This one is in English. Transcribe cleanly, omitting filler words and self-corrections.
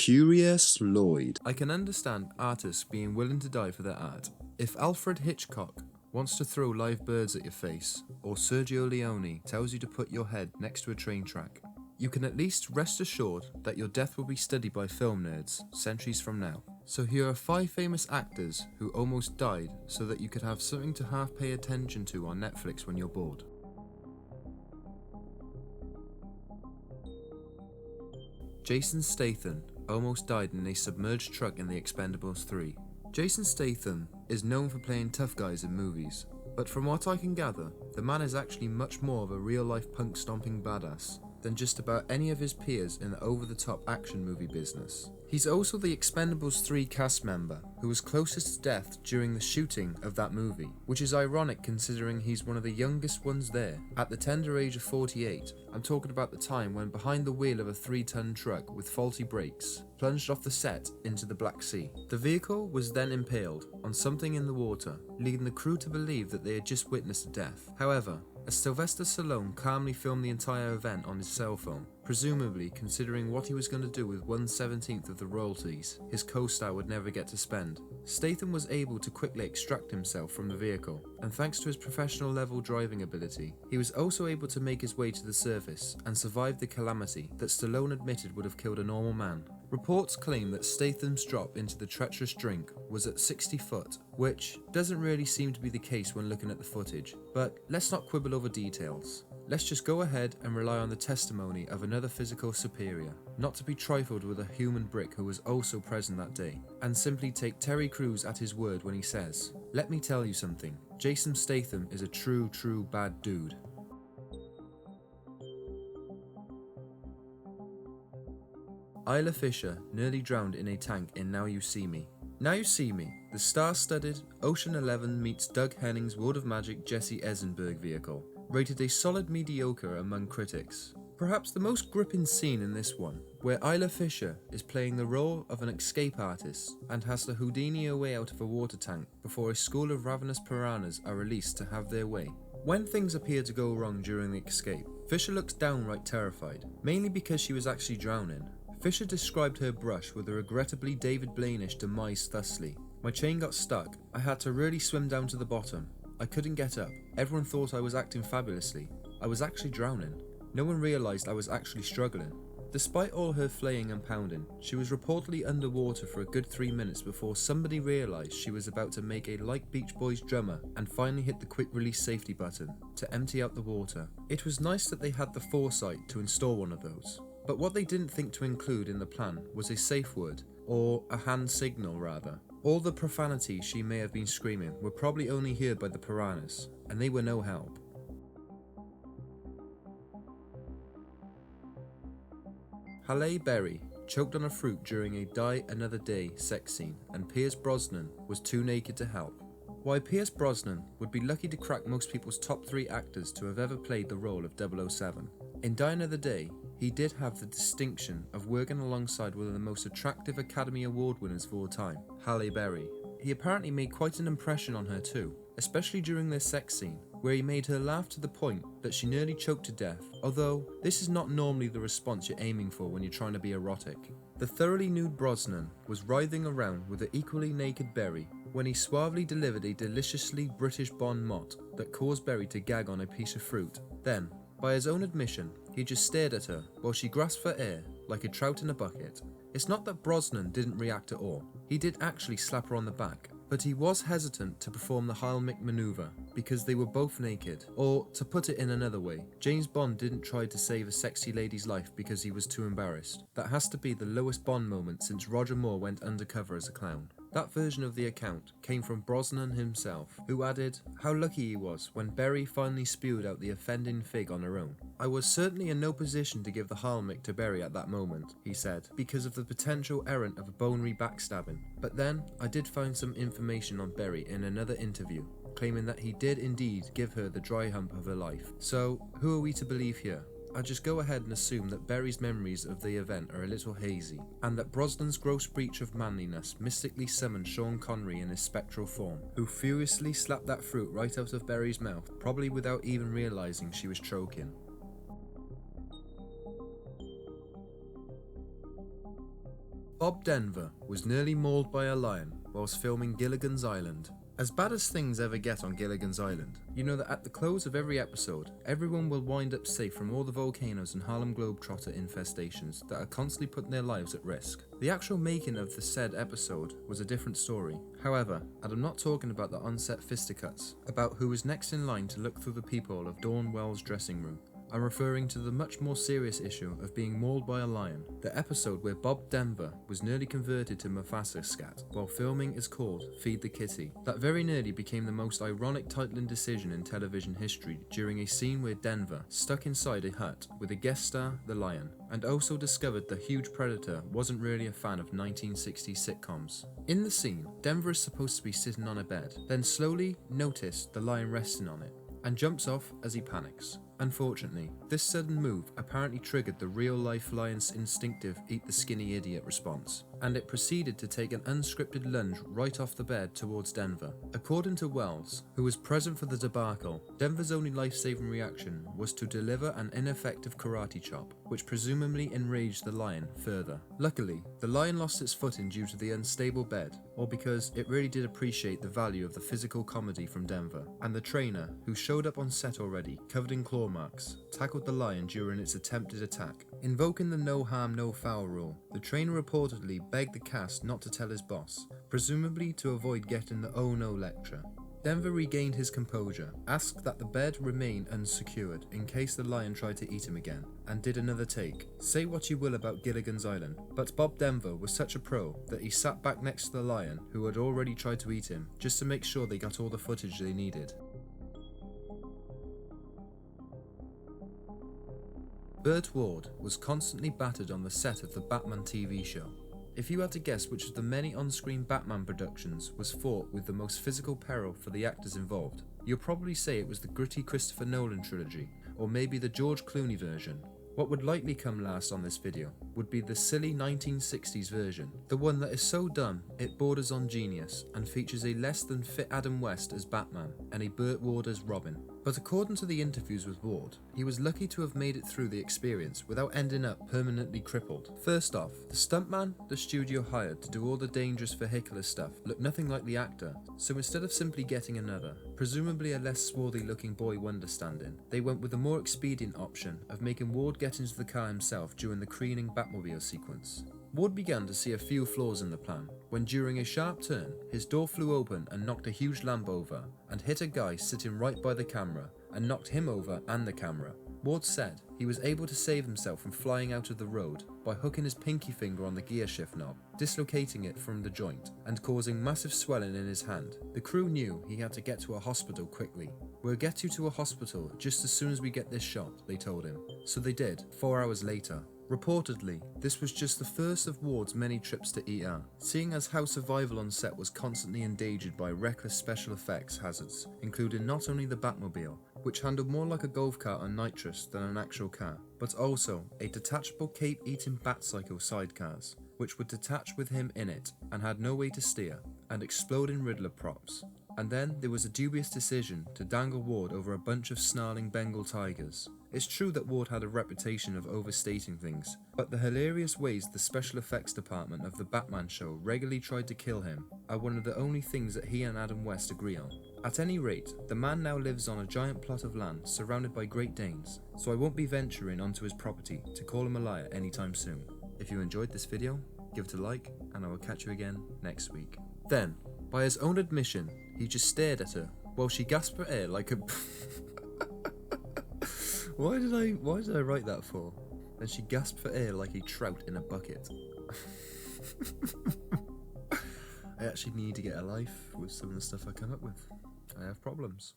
Curious Lloyd. I can understand artists being willing to die for their art. If Alfred Hitchcock wants to throw live birds at your face, or Sergio Leone tells you to put your head next to a train track, you can at least rest assured that your death will be studied by film nerds centuries from now. So here are 5 famous actors who almost died so that you could have something to half pay attention to on Netflix when you're bored. Jason Statham almost died in a submerged truck in The Expendables 3. Jason Statham is known for playing tough guys in movies, but from what I can gather, the man is actually much more of a real-life punk-stomping badass than just about any of his peers in the over-the-top action movie business. He's also the Expendables 3 cast member who was closest to death during the shooting of that movie, which is ironic considering he's one of the youngest ones there, at the tender age of 48. I'm talking about the time when behind the wheel of a 3-ton truck with faulty brakes plunged off the set into the Black Sea. The vehicle was then impaled on something in the water, leading the crew to believe that they had just witnessed a death. However, as Sylvester Stallone calmly filmed the entire event on his cell phone, presumably considering what he was going to do with 1/17 of the royalties his co-star would never get to spend, Statham was able to quickly extract himself from the vehicle, and thanks to his professional level driving ability, he was also able to make his way to the surface and survive the calamity that Stallone admitted would have killed a normal man. Reports claim that Statham's drop into the treacherous drink was at 60 foot, which doesn't really seem to be the case when looking at the footage, but let's not quibble over details. Let's just go ahead and rely on the testimony of another physical superior, not to be trifled with a human brick who was also present that day, and simply take Terry Crews at his word when he says, "Let me tell you something, Jason Statham is a true bad dude." Isla Fisher nearly drowned in a tank in Now You See Me. Now You See Me, the star-studded Ocean 11 meets Doug Henning's World of Magic Jesse Eisenberg vehicle, rated a solid mediocre among critics. Perhaps the most gripping scene in this one, where Isla Fisher is playing the role of an escape artist and has to Houdini her way out of a water tank before a school of ravenous piranhas are released to have their way. When things appear to go wrong during the escape, Fisher looks downright terrified, mainly because she was actually drowning. Fisher described her brush with a regrettably David Blaine-ish demise thusly. "My chain got stuck. I had to really swim down to the bottom. I couldn't get up. Everyone thought I was acting fabulously. I was actually drowning. No one realised I was actually struggling." Despite all her flaying and pounding, she was reportedly underwater for a good 3 minutes before somebody realised she was about to make a like Beach Boys drummer and finally hit the quick release safety button to empty out the water. It was nice that they had the foresight to install one of those. But what they didn't think to include in the plan was a safe word, or a hand signal rather. All the profanity she may have been screaming were probably only heard by the piranhas, and they were no help. Halle Berry choked on a fruit during a Die Another Day sex scene, and Pierce Brosnan was too naked to help. While Pierce Brosnan would be lucky to crack most people's top 3 actors to have ever played the role of 007, in Die Another Day, he did have the distinction of working alongside one of the most attractive Academy Award winners of all time, Halle Berry. He apparently made quite an impression on her too, especially during their sex scene, where he made her laugh to the point that she nearly choked to death, although this is not normally the response you're aiming for when you're trying to be erotic. The thoroughly nude Brosnan was writhing around with the equally naked Berry when he suavely delivered a deliciously British bon mot that caused Berry to gag on a piece of fruit. Then, by his own admission, he just stared at her while she grasped for air like a trout in a bucket. It's not that Brosnan didn't react at all. He did actually slap her on the back, but he was hesitant to perform the Heimlich maneuver because they were both naked. Or, to put it in another way, James Bond didn't try to save a sexy lady's life because he was too embarrassed. That has to be the lowest Bond moment since Roger Moore went undercover as a clown. That version of the account came from Brosnan himself, who added how lucky he was when Berry finally spewed out the offending fig on her own. "I was certainly in no position to give the Heimlich to Berry at that moment," he said, because of the potential errand of a bonery backstabbing. "But then, I did find some information on Berry in another interview, claiming that he did indeed give her the dry hump of her life. So, who are we to believe here? I just go ahead and assume that Berry's memories of the event are a little hazy, and that Brosnan's gross breach of manliness mystically summoned Sean Connery in his spectral form, who furiously slapped that fruit right out of Berry's mouth, probably without even realising she was choking." Bob Denver was nearly mauled by a lion whilst filming Gilligan's Island. As bad as things ever get on Gilligan's Island, you know that at the close of every episode, everyone will wind up safe from all the volcanoes and Harlem Globetrotter infestations that are constantly putting their lives at risk. The actual making of the said episode was a different story. However, and I'm not talking about the on-set fisticuffs, about who was next in line to look through the peephole of Dawn Wells' dressing room. I'm referring to the much more serious issue of being mauled by a lion, the episode where Bob Denver was nearly converted to Mufasa scat while filming is called Feed the Kitty. That very nearly became the most ironic titling decision in television history during a scene where Denver stuck inside a hut with a guest star, the lion, and also discovered the huge predator wasn't really a fan of 1960s sitcoms. In the scene, Denver is supposed to be sitting on a bed, then slowly noticed the lion resting on it, and jumps off as he panics. Unfortunately, this sudden move apparently triggered the real-life lion's instinctive eat the skinny idiot response, and it proceeded to take an unscripted lunge right off the bed towards Denver. According to Wells, who was present for the debacle, Denver's only life-saving reaction was to deliver an ineffective karate chop, which presumably enraged the lion further. Luckily, the lion lost its footing due to the unstable bed, or because it really did appreciate the value of the physical comedy from Denver, and the trainer, who showed up on set already, covered in claw marks, tackled the lion during its attempted attack. Invoking the no harm no foul rule, the trainer reportedly begged the cast not to tell his boss, presumably to avoid getting the oh no lecture. Denver regained his composure, asked that the bed remain unsecured in case the lion tried to eat him again, and did another take. Say what you will about Gilligan's Island, but Bob Denver was such a pro that he sat back next to the lion who had already tried to eat him, just to make sure they got all the footage they needed. Burt Ward was constantly battered on the set of the Batman TV show. If you had to guess which of the many on-screen Batman productions was fought with the most physical peril for the actors involved, you'll probably say it was the gritty Christopher Nolan trilogy, or maybe the George Clooney version. What would likely come last on this video would be the silly 1960s version, the one that is so dumb it borders on genius and features a less than fit Adam West as Batman and a Burt Ward as Robin. But according to the interviews with Ward, he was lucky to have made it through the experience without ending up permanently crippled. First off, the stuntman the studio hired to do all the dangerous vehicular stuff looked nothing like the actor, so instead of simply getting another, presumably a less swarthy looking boy wonder stand-in, they went with the more expedient option of making Ward get into the car himself during the careening Batmobile sequence. Ward began to see a few flaws in the plan, when during a sharp turn, his door flew open and knocked a huge lamp over, and hit a guy sitting right by the camera, and knocked him over and the camera. Ward said he was able to save himself from flying out of the road by hooking his pinky finger on the gear shift knob, dislocating it from the joint, and causing massive swelling in his hand. The crew knew he had to get to a hospital quickly. "We'll get you to a hospital just as soon as we get this shot," they told him. So they did, 4 hours later. Reportedly, this was just the first of Ward's many trips to ER, seeing as how survival on set was constantly endangered by reckless special effects hazards, including not only the Batmobile, which handled more like a golf cart on nitrous than an actual car, but also a detachable cape-eating Batcycle sidecars, which would detach with him in it and had no way to steer, and exploding Riddler props. And then there was a dubious decision to dangle Ward over a bunch of snarling Bengal tigers. It's true that Ward had a reputation of overstating things, but the hilarious ways the special effects department of the Batman show regularly tried to kill him are one of the only things that he and Adam West agree on. At any rate, the man now lives on a giant plot of land surrounded by Great Danes, so I won't be venturing onto his property to call him a liar anytime soon. If you enjoyed this video, give it a like, and I will catch you again next week. Then, by his own admission, he just stared at her while she gasped for air like a... Why did I write that for? Then she gasped for air like a trout in a bucket. I actually need to get a life with some of the stuff I come up with. I have problems.